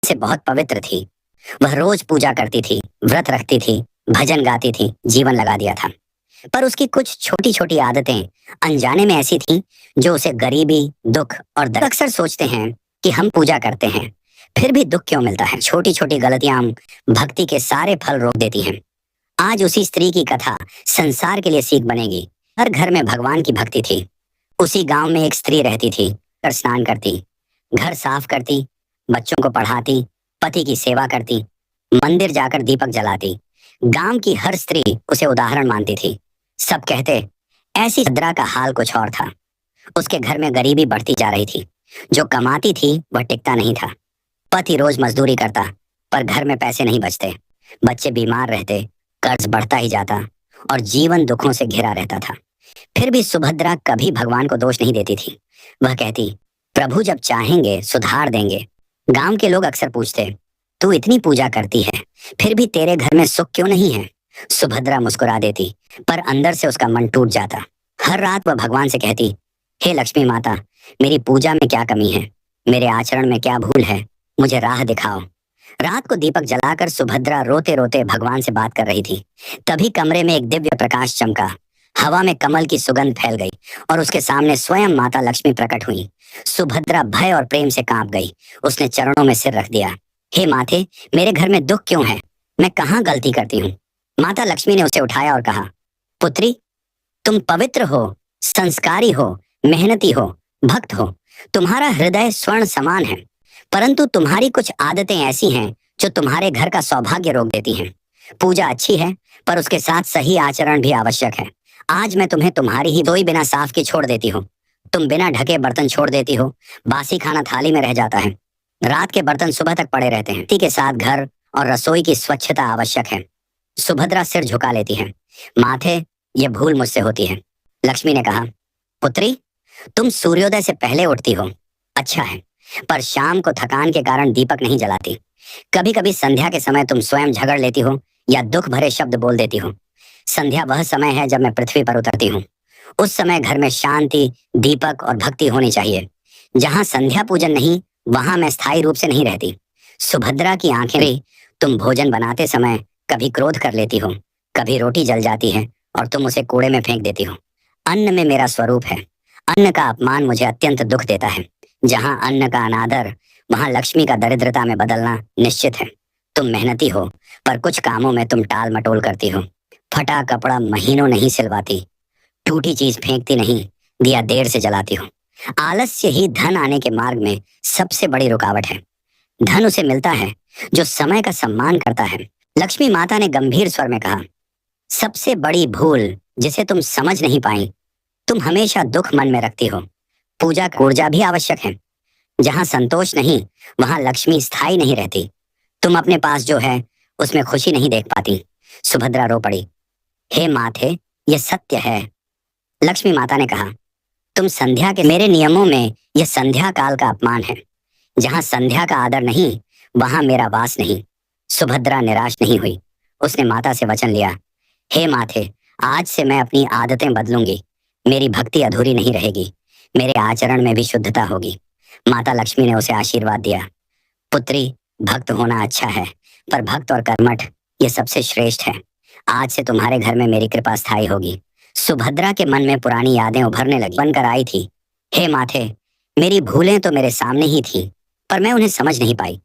से बहुत पवित्र थी। वह रोज पूजा करती थी, व्रत रखती थी, भजन गाती थी, जीवन लगा दिया था। पर उसकी कुछ छोटी छोटी आदतें अनजाने में ऐसी थीं जो उसे गरीबी, दुख और दर्द। अक्सर सोचते हैं कि हम पूजा करते हैं, फिर भी दुख क्यों मिलता है। छोटी छोटी गलतियां भक्ति के सारे फल रोक देती हैं। आज उसी स्त्री की कथा संसार के लिए सीख बनेगी। हर घर में भगवान की भक्ति थी। उसी गांव में एक स्त्री रहती थी, कर स्नान करती, घर साफ करती, बच्चों को पढ़ाती, पति की सेवा करती, मंदिर जाकर दीपक जलाती। गांव की हर स्त्री उसे उदाहरण मानती थी। सब कहते ऐसी भद्रा का हाल कुछ और था। उसके घर में गरीबी बढ़ती जा रही थी। जो कमाती थी वह टिकता नहीं था। पति रोज मजदूरी करता, पर घर में पैसे नहीं बचते। बच्चे बीमार रहते, कर्ज बढ़ता ही जाता और जीवन दुखों से घिरा रहता था। फिर भी सुभद्रा कभी भगवान को दोष नहीं देती थी। वह कहती, प्रभु जब चाहेंगे सुधार देंगे। गांव के लोग अक्सर पूछते, तू इतनी पूजा करती है, फिर भी तेरे घर में सुख क्यों नहीं है। सुभद्रा मुस्कुरा देती, पर अंदर से उसका मन टूट जाता। हर रात वह भगवान से कहती, हे लक्ष्मी माता, मेरी पूजा में क्या कमी है, मेरे आचरण में क्या भूल है, मुझे राह दिखाओ। रात को दीपक जलाकर सुभद्रा रोते रोते भगवान से बात कर रही थी। तभी कमरे में एक दिव्य प्रकाश चमका। हवा में कमल की सुगंध फैल गई और उसके सामने स्वयं माता लक्ष्मी प्रकट हुई। सुभद्रा भय और प्रेम से कांप गई। उसने चरणों में सिर रख दिया। हे माते, मेरे घर में दुख क्यों है, मैं कहाँ गलती करती हूँ। माता लक्ष्मी ने उसे उठाया और कहा, पुत्री, तुम पवित्र हो, संस्कारी हो, मेहनती हो, भक्त हो। तुम्हारा हृदय स्वर्ण समान है, परंतु तुम्हारी कुछ आदतें ऐसी हैं जो तुम्हारे घर का सौभाग्य रोक देती हैं। पूजा अच्छी है, पर उसके साथ सही आचरण भी आवश्यक है। आज मैं तुम्हें तुम्हारी ही रसोई बिना साफ की छोड़ देती हूँ। तुम बिना ढके बर्तन छोड़ देती हो, बासी खाना थाली में रह जाता है, रात के बर्तन सुबह तक पड़े रहते हैं। इसी के साथ घर और रसोई की स्वच्छता आवश्यक है। सुभद्रा सिर झुका लेती है। माथे, ये भूल मुझसे होती है। लक्ष्मी ने कहा, पुत्री, तुम सूर्योदय से पहले उठती हो, अच्छा है, पर शाम को थकान के कारण दीपक नहीं जलाती। कभी कभी संध्या के समय तुम स्वयं झगड़ लेती हो या दुख भरे शब्द बोल देती हो। संध्या वह समय है जब मैं पृथ्वी पर उतरती हूँ। उस समय घर में शांति, दीपक और भक्ति होनी चाहिए। जहाँ संध्या पूजन नहीं, वहां मैं स्थायी रूप से नहीं रहती। सुभद्रा की आंखें, तुम भोजन बनाते समय कभी क्रोध कर लेती हो, कभी रोटी जल जाती है और तुम उसे कूड़े में फेंक देती हो। अन्न में मेरा स्वरूप है। अन्न का अपमान मुझे अत्यंत दुख देता है। जहाँ अन्न का अनादर, वहां लक्ष्मी का दरिद्रता में बदलना निश्चित है। तुम मेहनती हो, पर कुछ कामों में तुम टाल मटोल करती हो। फटा कपड़ा महीनों नहीं सिलवाती, टूटी चीज फेंकती नहीं, दिया देर से जलाती हो। आलस्य ही धन आने के मार्ग में सबसे बड़ी रुकावट है। धन उसे मिलता है जो समय का सम्मान करता है। लक्ष्मी माता ने गंभीर स्वर में कहा, सबसे बड़ी भूल जिसे तुम समझ नहीं पाई, तुम हमेशा दुख मन में रखती हो। पूजा का ऊर्जा भी आवश्यक है। जहाँ संतोष नहीं, वहां लक्ष्मी स्थायी नहीं रहती। तुम अपने पास जो है उसमें खुशी नहीं देख पाती। सुभद्रा रो पड़ी। हे माथे, ये सत्य है। लक्ष्मी माता ने कहा, तुम संध्या के मेरे नियमों में यह संध्या काल का अपमान है। जहाँ संध्या का आदर नहीं, वहां मेरा वास नहीं। सुभद्रा निराश नहीं हुई। उसने माता से वचन लिया, हे माथे, आज से मैं अपनी आदतें बदलूंगी। मेरी भक्ति अधूरी नहीं रहेगी, मेरे आचरण में भी शुद्धता होगी। माता लक्ष्मी ने उसे आशीर्वाद दिया, पुत्री, भक्त होना अच्छा है, पर भक्त और कर्मठ ये सबसे श्रेष्ठ है। आज से तुम्हारे घर में मेरी कृपा स्थायी होगी। सुभद्रा के मन में पुरानी यादें उभरने लगी। बनकर आई थी, हे माथे, मेरी भूलें तो मेरे सामने ही थी, पर मैं उन्हें समझ नहीं पाई।